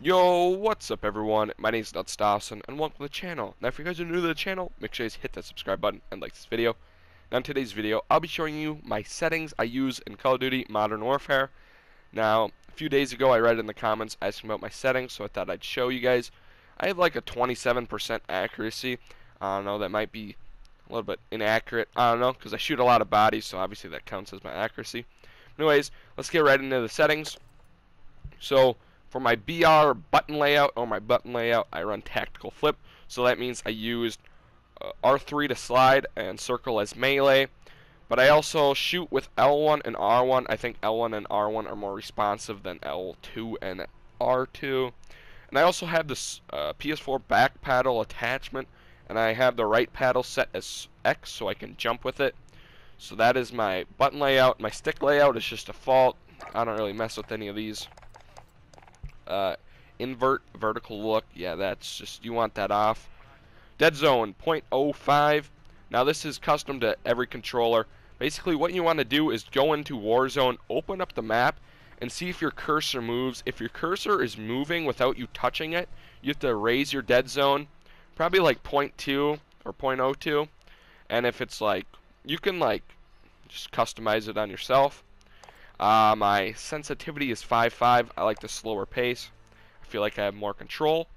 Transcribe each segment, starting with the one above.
Yo, what's up everyone? My name is Dawson and welcome to the channel. Now if you guys are new to the channel, make sure you hit that subscribe button and like this video. Now in today's video, I'll be showing you my settings I use in Call of Duty Modern Warfare. Now, a few days ago I read in the comments asking about my settings, so I thought I'd show you guys. I have like a 27% accuracy. I don't know, that might be a little bit inaccurate. I don't know, because I shoot a lot of bodies, so obviously that counts as my accuracy. Anyways, let's get right into the settings. So, for my BR button layout, I run tactical flip. So that means I used R3 to slide and circle as melee. But I also shoot with L1 and R1. I think L1 and R1 are more responsive than L2 and R2. And I also have this PS4 back paddle attachment. And I have the right paddle set as X so I can jump with it. So that is my button layout. My stick layout is just default. I don't really mess with any of these. Invert vertical look, yeah, that's just, you want that off. Dead zone 0.05. Now this is custom to every controller. Basically what you want to do is go into Warzone, open up the map, and see if your cursor moves. If your cursor is moving without you touching it, you have to raise your dead zone, probably like 0.2 or 0.02. And if it's like, you can like just customize it on yourself. My sensitivity is 5.5. I like the slower pace. I feel like I have more control.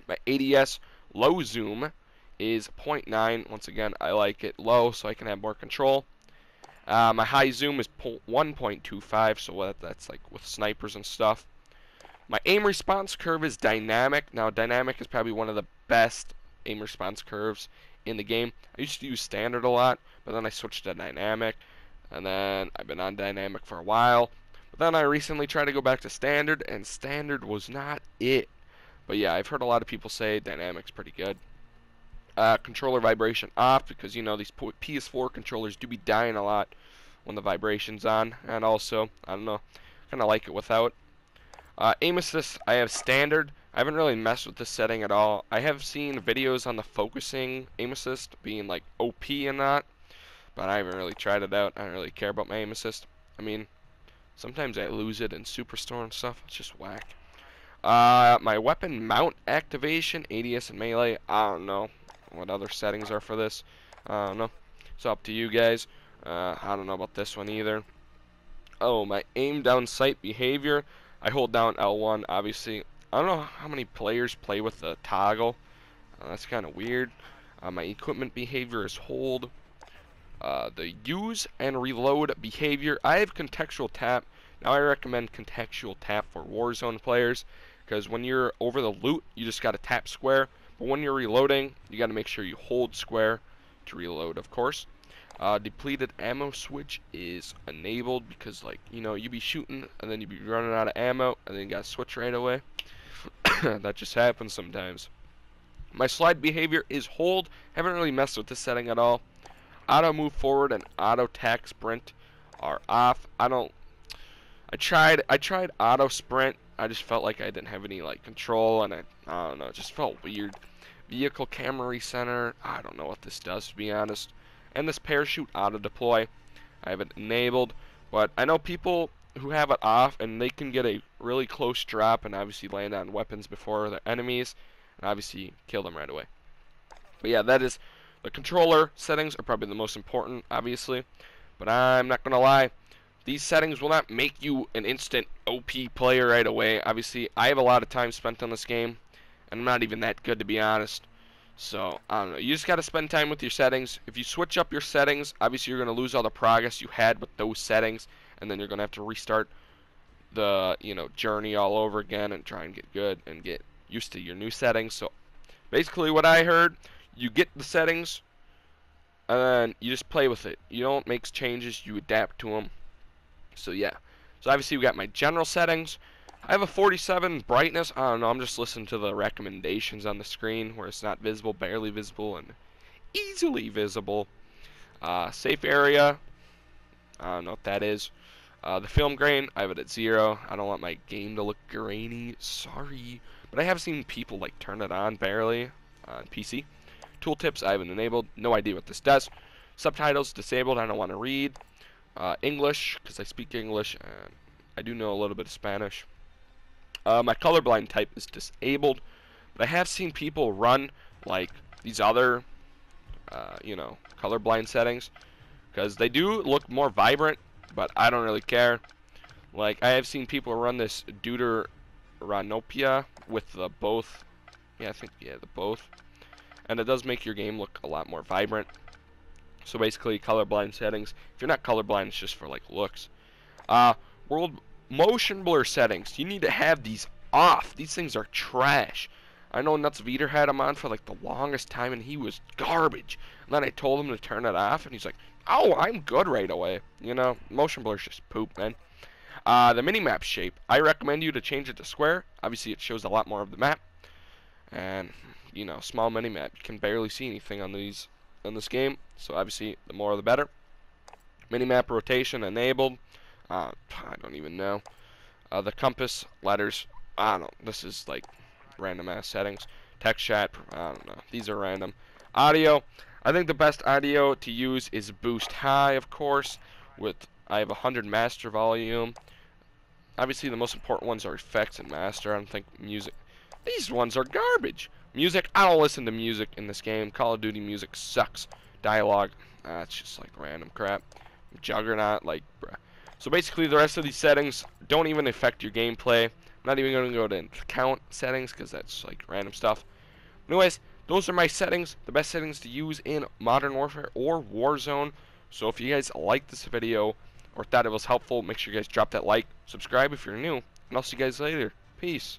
My ADS low zoom is 0.9. Once again, I like it low so I can have more control. My high zoom is 1.25, so that's like with snipers and stuff. My aim response curve is dynamic. Now, dynamic is probably one of the best aim response curves in the game. I used to use standard a lot, but then I switched to dynamic. And then I've been on dynamic for a while. But then I recently tried to go back to standard, and standard was not it. But yeah, I've heard a lot of people say dynamic's pretty good. Controller vibration off, because you know these PS4 controllers do be dying a lot when the vibration's on. And also, I don't know, kind of like it without. Aim assist, I have standard. I haven't really messed with this setting at all. I have seen videos on the focusing aim assist being like OP and that. But I haven't really tried it out. I don't really care about my aim assist. I mean, sometimes I lose it in Superstore and stuff. It's just whack. My weapon mount activation, ADS and melee. I don't know what other settings are for this. I don't know. It's up to you guys. I don't know about this one either. Oh, my aim down sight behavior. I hold down L1, obviously. I don't know how many players play with the toggle. That's kind of weird. My equipment behavior is hold. The use and reload behavior, I have contextual tap. Now I recommend contextual tap for Warzone players, because when you're over the loot you just gotta tap square, but when you're reloading you gotta make sure you hold square to reload, of course. Depleted ammo switch is enabled, because like, you know, you be shooting and then you be running out of ammo and then you gotta switch right away. That just happens sometimes. My slide behavior is hold. Haven't really messed with this setting at all. Auto move forward and auto tack sprint are off. I tried auto sprint. I just felt like I didn't have any like control, and I don't know, it just felt weird. Vehicle camera recenter, I don't know what this does, to be honest. And this parachute auto deploy, I have it enabled, but I know people who have it off and they can get a really close drop and obviously land on weapons before their enemies and obviously kill them right away. But yeah, that is. The controller settings are probably the most important, obviously, but I'm not gonna lie, these settings will not make you an instant OP player right away. Obviously, I have a lot of time spent on this game, and I'm not even that good, to be honest. So, I don't know, you just gotta spend time with your settings. If you switch up your settings, obviously you're gonna lose all the progress you had with those settings, and then you're gonna have to restart the, you know, journey all over again and try and get good and get used to your new settings. So, basically what I heard, you get the settings, and then you just play with it. You don't make changes, you adapt to them. So yeah. So obviously we got my general settings. I have a 47 brightness. I don't know, I'm just listening to the recommendations on the screen where it's not visible, barely visible, and easily visible. Safe area. I don't know what that is. The film grain, I have it at 0. I don't want my game to look grainy. Sorry. But I have seen people like turn it on barely on PC. Tooltips I haven't enabled. No idea what this does. Subtitles disabled. I don't want to read. English, because I speak English and I do know a little bit of Spanish. My colorblind type is disabled, but I have seen people run like these other, colorblind settings, because they do look more vibrant, but I don't really care. Like, I have seen people run this Deuteranopia with the both, the both, and it does make your game look a lot more vibrant. So basically, colorblind settings, if you're not colorblind, it's just for like looks. World motion blur settings, you need to have these off. These things are trash. I know Nuts Veter had them on for like the longest time, and he was garbage. And then I told him to turn it off, and he's like, "Oh, I'm good right away." Motion blur's just poop, man. The minimap shape, I recommend you to change it to square. Obviously, it shows a lot more of the map, and small minimap. You can barely see anything on this game. So obviously, the more the better. Minimap rotation enabled. I don't even know. The compass, letters, I don't know. This is like random ass settings. Text chat, I don't know. These are random. Audio, I think the best audio to use is boost high, of course. I have 100 master volume. Obviously, the most important ones are effects and master. I don't think music. These ones are garbage. Music, I don't listen to music in this game. Call of Duty music sucks. Dialogue, it's just like random crap. Juggernaut, like, bruh. So basically, the rest of these settings don't even affect your gameplay. I'm not even going to go to account settings because that's like random stuff. Anyways, those are my settings, the best settings to use in Modern Warfare or Warzone. So if you guys liked this video or thought it was helpful, make sure you guys drop that like, subscribe if you're new, and I'll see you guys later. Peace.